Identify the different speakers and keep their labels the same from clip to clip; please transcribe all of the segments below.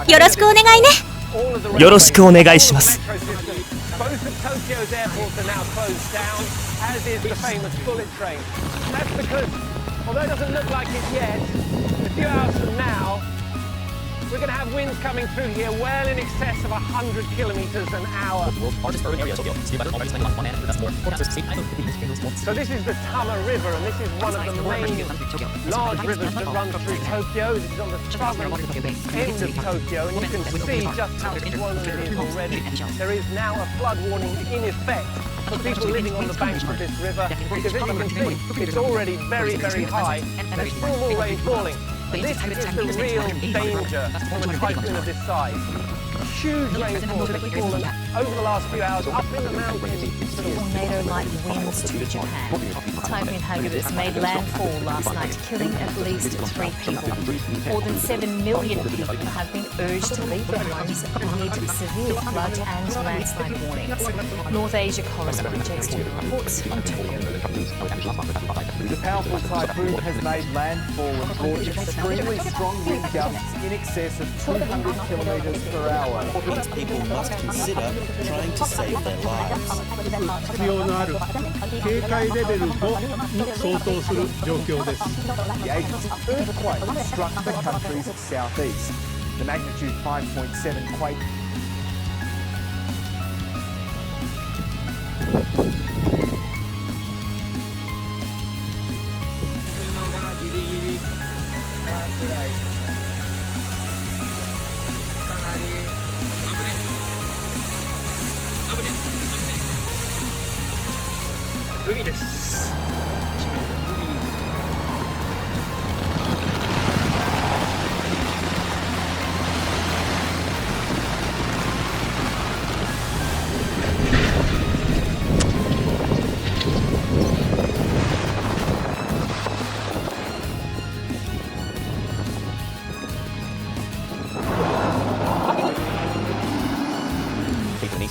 Speaker 1: よろしくお願いね。
Speaker 2: よろしくお願いします。
Speaker 3: We're going to have winds coming through here well in excess of 100 kilometers an hour.
Speaker 4: The world's largest urban area, Tokyo. Severe weather already spending on one hand, and that's more. Forecasters say typhoon could be used.
Speaker 3: So this is the Tama River, and this is one of the main large rivers that run through Tokyo. This is on the southern end of Tokyo, and you can see just how swollen it is already. There is now a flood warning in effect for people living on the banks of this river, because as you can see, it's already very, very high, and there's still more rain falling. And this is the real danger from a typhoon of this size. Huge rainfall has fallen over the last few hours up in the mountains.
Speaker 5: Tornado-like winds to Japan. Typhoon Hagibis made landfall last night, killing at least 3 people. More than 7 million people have been urged to leave their homes amid severe flood and landslide warnings. North Asia correspondent Jake Studer reports from Tokyo.
Speaker 6: The powerful typhoon has made landfall and brought extremely strong wind gusts in excess of 200 kilometres per hour.
Speaker 7: People must consider trying to save their lives.
Speaker 8: 必要のある警戒レベル5に相当する状況です。
Speaker 6: The agent's earthquake struck the country's southeast. The magnitude 5.7 quake.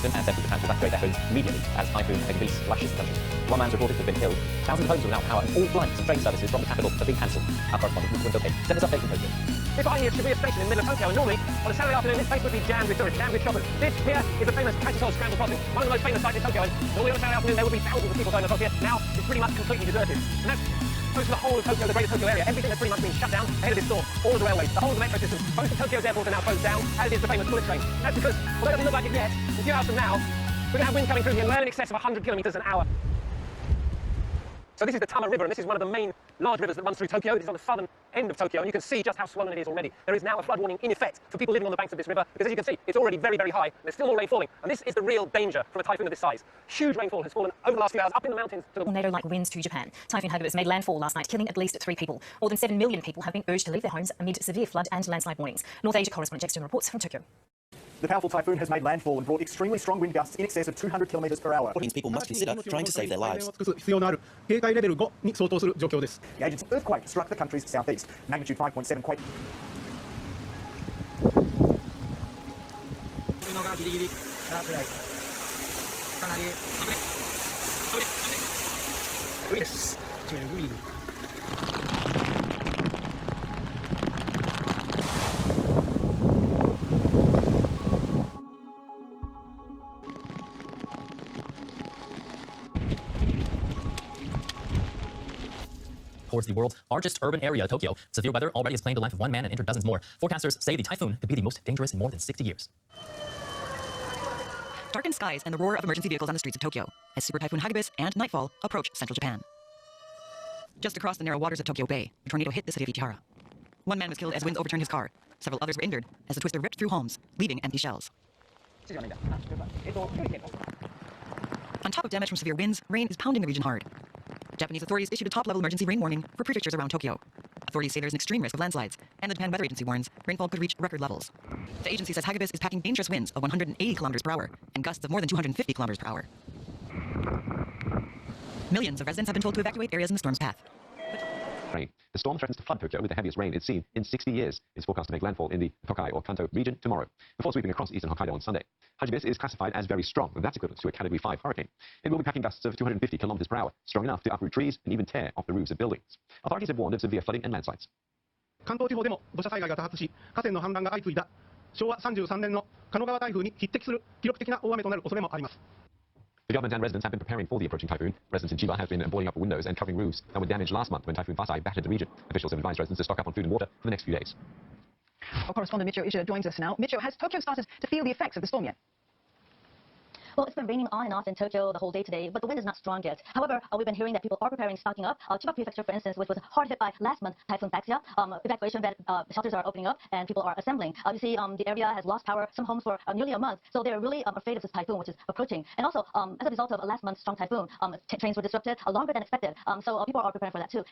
Speaker 4: And central Japan to evacuate their homes immediately as Typhoon Hagibis lashes the country. One man's reported to have been killed. Thousands of homes are without power, and all flights and train services from the capital have been cancelled. Our correspondent, Tokyo, sent us updates from Tokyo.
Speaker 3: This right here should be a station in the middle of Tokyo, and normally on a Saturday afternoon, this place would be jammed with tourists, jammed with shoppers. This here is the famous Kashitol Scramble Crossing, one of the most famous sites in Tokyo, and normally on a Saturday afternoon there would be thousands of people going across here. Now it's pretty much completely deserted, and that's close to the whole of Tokyo, the greater Tokyo area. Everything has pretty much been shut down ahead of this storm. All of the railways, the whole of the metro system, most of Tokyo's airports are now closed down, as is the famous bullet train. That's because, although it doesn't look like it yet, in a few hours from now, we're going to have wind coming through here well in excess of 100 kilometers an hour. So this is the Tama River, and this is one of the main large rivers that runs through Tokyo. It is on the southern end of Tokyo, and you can see just how swollen it is already. There is now a flood warning in effect for people living on the banks of this river, because as you can see, it's already very, very high. There's still more rain falling, and this is the real danger from a typhoon of this size. Huge rainfall has fallen over the last few hours up in the mountains to the...
Speaker 5: Tornado-like winds to Japan. Typhoon Hagibis made landfall last night, killing at least 3 people. More than 7 million people have been urged to leave their homes amid severe flood and landslide warnings. North Asia correspondent Jake Studer reports from Tokyo.
Speaker 6: The powerful typhoon has made landfall and brought extremely strong wind gusts in excess of 200 kilometers per hour.
Speaker 7: What means people must consider trying to save their lives.
Speaker 8: 必要のある警戒レベル5に相当する状況です。
Speaker 6: The agent's earthquake struck the country's southeast. Magnitude 5.7 quake.
Speaker 3: 海です。海。
Speaker 4: Towards the world's largest urban area, Tokyo, severe weather already has claimed the life of one man and injured dozens more. Forecasters say the typhoon could be the most dangerous in more than 60 years.
Speaker 9: Darkened skies and the roar of emergency vehicles on the streets of Tokyo as Super Typhoon Hagibis and nightfall approach central Japan. Just across the narrow waters of Tokyo Bay, a tornado hit the city of Ichihara. One man was killed as winds overturned his car. Several others were injured as the twister ripped through homes, leaving empty shells. On top of damage from severe winds, rain is pounding the region hard. Japanese authorities issued a top-level emergency rain warning for prefectures around Tokyo. Authorities say there's an extreme risk of landslides, and the Japan Weather Agency warns rainfall could reach record levels. The agency says Hagibis is packing dangerous winds of 180 kilometers per hour and gusts of more than 250 kilometers per hour. Millions of residents have been told to evacuate areas in the storm's path.
Speaker 4: Rain. The storm threatens to flood Tokyo with the heaviest rain it's seen in 60 years. It's forecast to make landfall in the Tokai or Kanto region tomorrow, before sweeping across eastern Hokkaido on Sunday. Hagibis is classified as very strong, and that's equivalent to a Category 5 hurricane. It will be packing gusts of 250 kilometers per hour, strong enough to uproot trees and even tear off the roofs of buildings. Authorities have warned of severe flooding and landslides.
Speaker 8: 関東地方でも土砂災害が多発し、河川の氾濫が相次いだ昭和33年の狩野川台風に匹敵する記録的な大雨となる恐れもあります。
Speaker 4: The government and residents have been preparing for the approaching typhoon. Residents in Chiba have been boarding up windows and covering roofs that were damaged last month when Typhoon Fasai battered the region. Officials have advised residents to stock up on food and water for the next few days.
Speaker 10: Our correspondent Michio Ishida joins us now. Michio, has Tokyo started to feel the effects of the storm yet?
Speaker 1: Well, it's been raining on and off in Tokyo the whole day today, but the wind is not strong yet. However, we've been hearing that people are preparing, stocking up. Chiba Prefecture, for instance, which was hard hit by last month Typhoon Faxia, evacuation shelters are opening up and people are assembling. You see, the area has lost power, some homes for nearly a month, so they're really afraid of this typhoon, which is approaching. And also, as a result of last month's strong typhoon, trains were disrupted longer than expected, so people are preparing for that too.